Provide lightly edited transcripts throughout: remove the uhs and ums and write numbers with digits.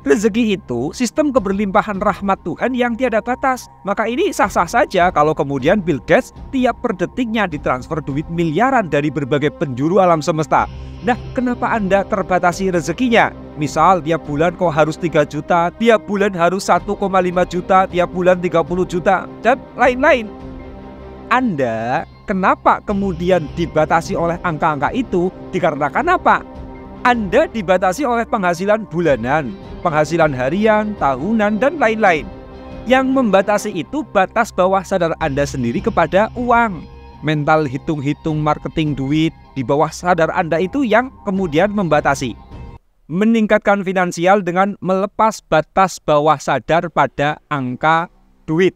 Rezeki itu sistem keberlimpahan rahmat Tuhan yang tiada batas. Maka ini sah-sah saja kalau kemudian Bill Gates tiap per detiknya ditransfer duit miliaran dari berbagai penjuru alam semesta. Nah, kenapa Anda terbatasi rezekinya? Misal tiap bulan kok harus 3 juta, tiap bulan harus 1,5 juta, tiap bulan 30 juta, dan lain-lain. Anda kenapa kemudian dibatasi oleh angka-angka itu? Dikarenakan apa? Anda dibatasi oleh penghasilan bulanan, penghasilan harian, tahunan, dan lain-lain. Yang membatasi itu batas bawah sadar Anda sendiri kepada uang. Mental hitung-hitung marketing duit di bawah sadar Anda itu yang kemudian membatasi. Meningkatkan finansial dengan melepas batas bawah sadar pada angka duit.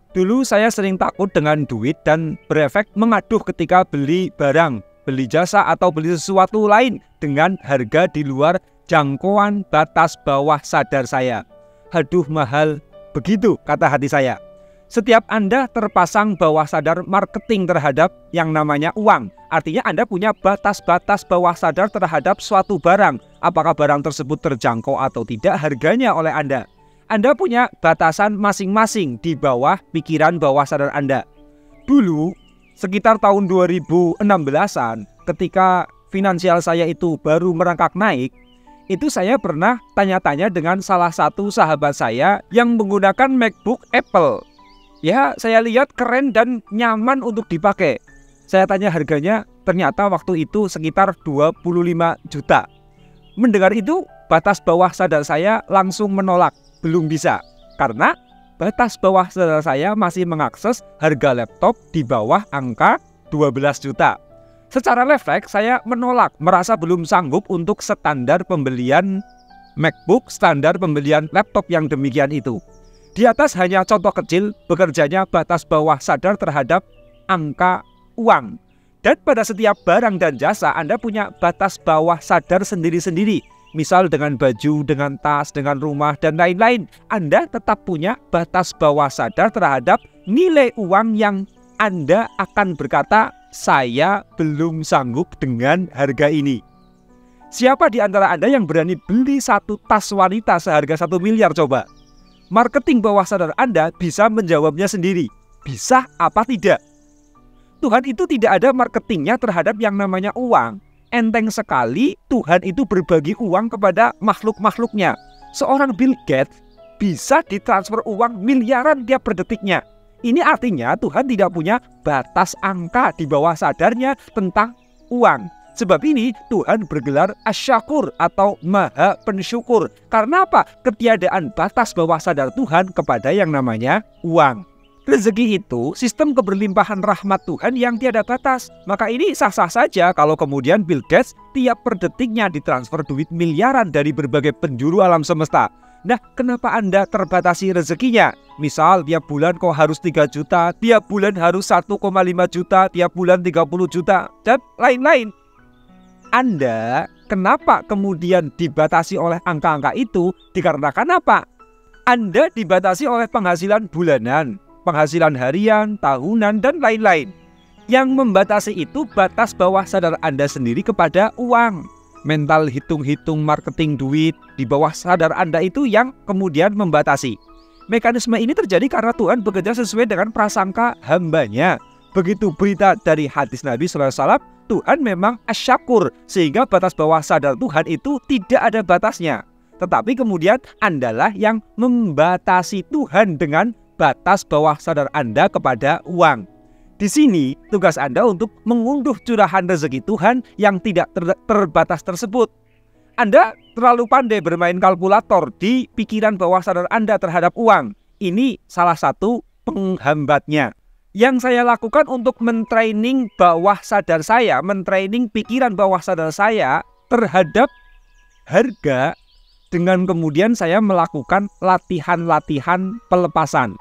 Dulu saya sering takut dengan duit dan berefek mengaduh ketika beli barang, beli jasa atau beli sesuatu lain dengan harga di luar jangkauan batas bawah sadar saya. Haduh, mahal begitu, kata hati saya. Setiap Anda terpasang bawah sadar marketing terhadap yang namanya uang, artinya Anda punya batas-batas bawah sadar terhadap suatu barang. Apakah barang tersebut terjangkau atau tidak harganya oleh Anda. Anda punya batasan masing-masing di bawah pikiran bawah sadar Anda. Dulu, sekitar tahun 2016-an, ketika finansial saya itu baru merangkak naik, itu saya pernah tanya-tanya dengan salah satu sahabat saya yang menggunakan MacBook Apple. Ya, saya lihat keren dan nyaman untuk dipakai. Saya tanya harganya, ternyata waktu itu sekitar 25 juta. Mendengar itu, batas bawah sadar saya langsung menolak. Belum bisa, karena batas bawah sadar saya masih mengakses harga laptop di bawah angka 12 juta. Secara refleks saya menolak, merasa belum sanggup untuk standar pembelian MacBook, standar pembelian laptop yang demikian itu. Di atas hanya contoh kecil bekerjanya batas bawah sadar terhadap angka uang. Dan pada setiap barang dan jasa Anda punya batas bawah sadar sendiri-sendiri. Misal dengan baju, dengan tas, dengan rumah, dan lain-lain. Anda tetap punya batas bawah sadar terhadap nilai uang yang Anda akan berkata, saya belum sanggup dengan harga ini. Siapa di antara Anda yang berani beli satu tas wanita seharga 1 miliar coba? Marketing bawah sadar Anda bisa menjawabnya sendiri. Bisa apa tidak? Tuhan itu tidak ada marketingnya terhadap yang namanya uang. Enteng sekali Tuhan itu berbagi uang kepada makhluk-makhluknya. Seorang Bill Gates bisa ditransfer uang miliaran tiap per detiknya. Ini artinya Tuhan tidak punya batas angka di bawah sadarnya tentang uang. Sebab ini Tuhan bergelar Asy-Syakur atau Maha Pensyukur. Karena apa? Ketiadaan batas bawah sadar Tuhan kepada yang namanya uang. Rezeki itu sistem keberlimpahan rahmat Tuhan yang tiada batas. Maka ini sah-sah saja kalau kemudian Bill Gates tiap per detiknya ditransfer duit miliaran dari berbagai penjuru alam semesta. Nah, kenapa Anda terbatasi rezekinya? Misal tiap bulan kok harus 3 juta, tiap bulan harus 1,5 juta, tiap bulan 30 juta, dan lain-lain. Anda kenapa kemudian dibatasi oleh angka-angka itu? Dikarenakan apa? Anda dibatasi oleh penghasilan bulanan, penghasilan harian, tahunan, dan lain-lain. Yang membatasi itu batas bawah sadar Anda sendiri kepada uang. Mental hitung-hitung marketing duit di bawah sadar Anda itu yang kemudian membatasi. Mekanisme ini terjadi karena Tuhan bekerja sesuai dengan prasangka hambanya. Begitu berita dari hadis Nabi SAW, Tuhan memang Asy-Syakur, sehingga batas bawah sadar Tuhan itu tidak ada batasnya. Tetapi kemudian Andalah yang membatasi Tuhan dengan batas bawah sadar Anda kepada uang. Di sini tugas Anda untuk mengunduh curahan rezeki Tuhan yang tidak terbatas tersebut. Anda terlalu pandai bermain kalkulator di pikiran bawah sadar Anda terhadap uang. Ini salah satu penghambatnya. Yang saya lakukan untuk mentraining bawah sadar saya, mentraining pikiran bawah sadar saya terhadap harga, dengan kemudian saya melakukan latihan-latihan pelepasan.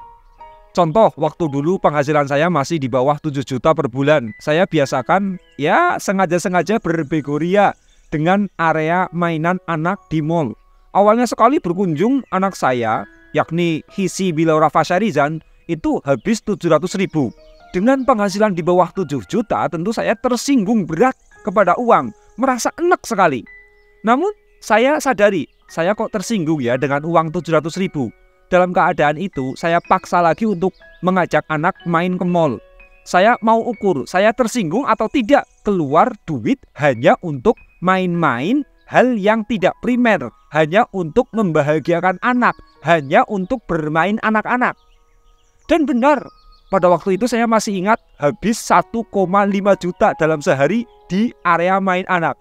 Contoh, waktu dulu penghasilan saya masih di bawah 7 juta per bulan. Saya biasakan ya sengaja-sengaja berbegoria dengan area mainan anak di mall. Awalnya sekali berkunjung anak saya, yakni Hisi Bilaura Fasharizan, itu habis 700.000. Dengan penghasilan di bawah 7 juta, tentu saya tersinggung berat kepada uang, merasa enak sekali. Namun saya sadari, saya kok tersinggung ya dengan uang 700 ribu. Dalam keadaan itu, saya paksa lagi untuk mengajak anak main ke mall. Saya mau ukur, saya tersinggung atau tidak keluar duit hanya untuk main-main, hal yang tidak primer, hanya untuk membahagiakan anak, hanya untuk bermain anak-anak. Dan benar, pada waktu itu saya masih ingat habis 1,5 juta dalam sehari di area main anak.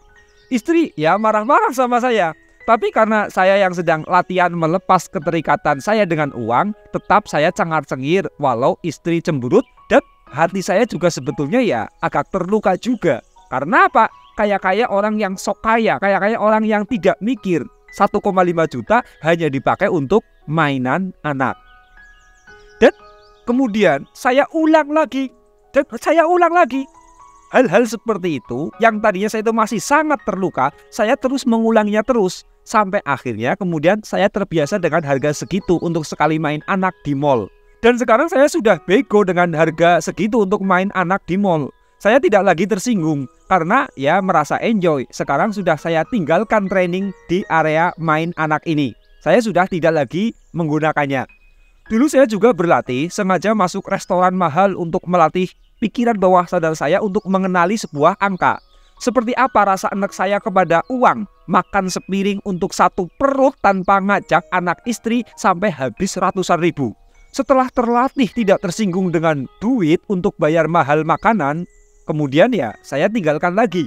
Istri ya marah-marah sama saya. Tapi karena saya yang sedang latihan melepas keterikatan saya dengan uang, tetap saya cengar-cengir walau istri cemberut, dan hati saya juga sebetulnya ya agak terluka juga. Karena apa? Kayak orang yang sok kaya, kayak orang yang tidak mikir. 1,5 juta hanya dipakai untuk mainan anak. Dan kemudian saya ulang lagi. Hal-hal seperti itu yang tadinya saya itu masih sangat terluka, saya terus mengulanginya terus. Sampai akhirnya kemudian saya terbiasa dengan harga segitu untuk sekali main anak di mall. Dan sekarang saya sudah bego dengan harga segitu untuk main anak di mall. Saya tidak lagi tersinggung karena ya merasa enjoy. Sekarang sudah saya tinggalkan training di area main anak ini. Saya sudah tidak lagi menggunakannya. Dulu saya juga berlatih, sengaja masuk restoran mahal untuk melatih pikiran bawah sadar saya untuk mengenali sebuah angka. Seperti apa rasa enak saya kepada uang, makan sepiring untuk satu perut tanpa ngajak anak istri sampai habis ratusan ribu. Setelah terlatih tidak tersinggung dengan duit untuk bayar mahal makanan, kemudian ya saya tinggalkan lagi.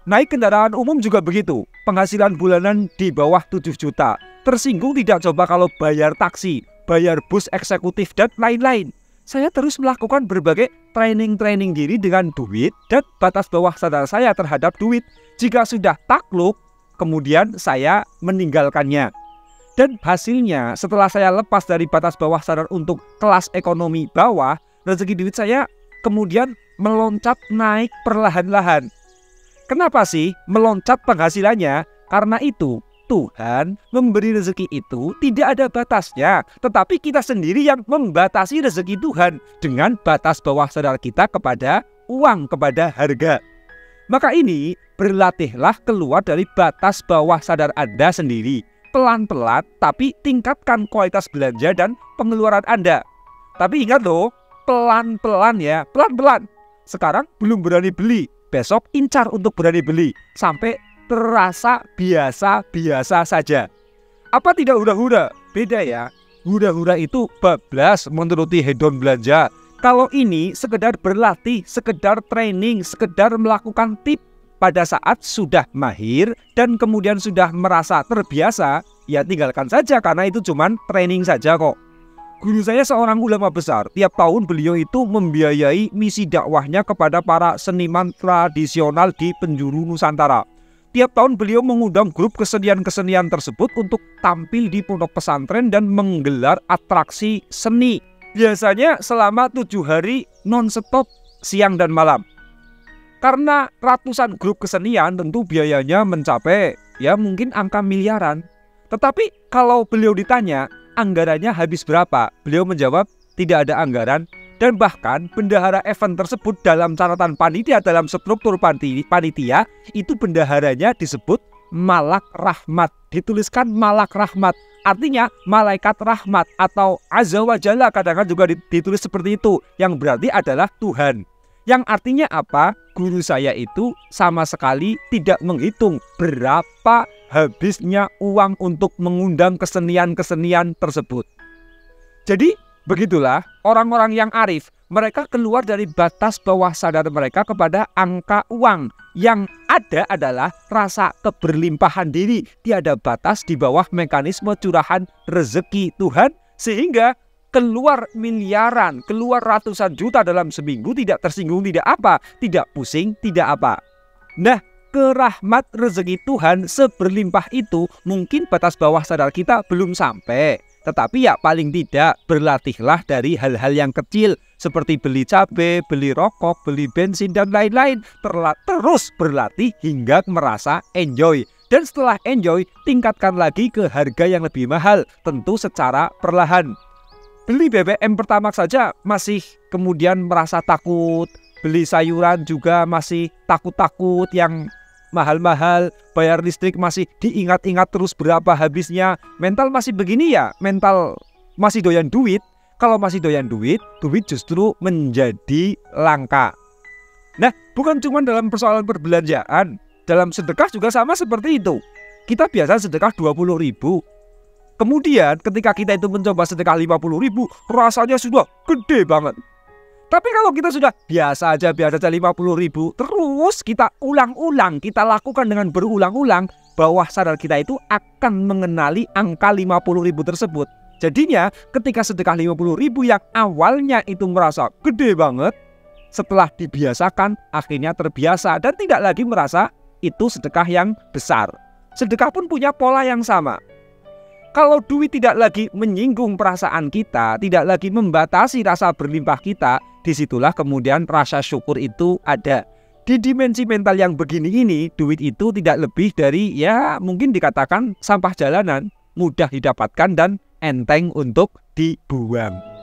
Naik kendaraan umum juga begitu, penghasilan bulanan di bawah 7 juta. Tersinggung tidak coba kalau bayar taksi, bayar bus eksekutif dan lain-lain. Saya terus melakukan berbagai training diri dengan duit dan batas bawah sadar saya terhadap duit. Jika sudah takluk, kemudian saya meninggalkannya. Dan hasilnya setelah saya lepas dari batas bawah sadar untuk kelas ekonomi bawah, rezeki duit saya kemudian meloncat naik perlahan-lahan. Kenapa sih meloncat penghasilannya? Karena itu Tuhan memberi rezeki itu tidak ada batasnya, tetapi kita sendiri yang membatasi rezeki Tuhan dengan batas bawah sadar kita kepada uang, kepada harga. Maka ini berlatihlah keluar dari batas bawah sadar Anda sendiri. Pelan-pelan tapi tingkatkan kualitas belanja dan pengeluaran Anda. Tapi ingat loh, pelan-pelan ya, pelan-pelan. Sekarang belum berani beli, besok incar untuk berani beli sampai terasa biasa-biasa saja. Apa tidak hura-hura? Beda ya. Hura-hura itu bablas menuruti hedon belanja. Kalau ini sekedar berlatih, sekedar training, sekedar melakukan tip. Pada saat sudah mahir dan kemudian sudah merasa terbiasa, ya tinggalkan saja karena itu cuman training saja kok. Guru saya seorang ulama besar. Tiap tahun beliau itu membiayai misi dakwahnya kepada para seniman tradisional di penjuru Nusantara. Tiap tahun beliau mengundang grup kesenian-kesenian tersebut untuk tampil di pondok pesantren dan menggelar atraksi seni. Biasanya selama 7 hari non-stop siang dan malam. Karena ratusan grup kesenian tentu biayanya mencapai ya mungkin angka miliaran. Tetapi kalau beliau ditanya anggarannya habis berapa, beliau menjawab tidak ada anggaran. Dan bahkan bendahara event tersebut dalam catatan panitia, dalam struktur panitia, itu bendaharanya disebut Malak Rahmat. Dituliskan Malak Rahmat, artinya malaikat rahmat atau Azza wa Jalla, kadang-kadang juga ditulis seperti itu, yang berarti adalah Tuhan. Yang artinya apa? Guru saya itu sama sekali tidak menghitung berapa habisnya uang untuk mengundang kesenian-kesenian tersebut. Jadi begitulah orang-orang yang arif, mereka keluar dari batas bawah sadar mereka kepada angka uang. Yang ada adalah rasa keberlimpahan diri, tiada batas di bawah mekanisme curahan rezeki Tuhan, sehingga keluar miliaran, keluar ratusan juta dalam seminggu, tidak tersinggung, tidak apa, tidak pusing, tidak apa. Nah, kerahmat rezeki Tuhan seberlimpah itu mungkin batas bawah sadar kita belum sampai. Tetapi ya paling tidak berlatihlah dari hal-hal yang kecil seperti beli cabai, beli rokok, beli bensin dan lain-lain. Terus berlatih hingga merasa enjoy. Dan setelah enjoy, tingkatkan lagi ke harga yang lebih mahal, tentu secara perlahan. Beli BBM Pertamax saja masih kemudian merasa takut, beli sayuran juga masih takut-takut yang mahal-mahal, bayar listrik masih diingat-ingat terus berapa habisnya. Mental masih begini ya, mental masih doyan duit. Kalau masih doyan duit, duit justru menjadi langka. Nah, bukan cuma dalam persoalan perbelanjaan, dalam sedekah juga sama seperti itu. Kita biasa sedekah 20.000. Kemudian ketika kita itu mencoba sedekah 50.000, rasanya sudah gede banget. Tapi kalau kita sudah biasa aja 50.000, terus kita ulang-ulang, kita lakukan dengan berulang-ulang, bawah sadar kita itu akan mengenali angka 50.000 tersebut. Jadinya ketika sedekah 50.000 yang awalnya itu merasa gede banget, setelah dibiasakan akhirnya terbiasa dan tidak lagi merasa itu sedekah yang besar. Sedekah pun punya pola yang sama. Kalau duit tidak lagi menyinggung perasaan kita, tidak lagi membatasi rasa berlimpah kita, disitulah kemudian rasa syukur itu ada. Di dimensi mental yang begini ini, duit itu tidak lebih dari ya mungkin dikatakan sampah jalanan, mudah didapatkan dan enteng untuk dibuang.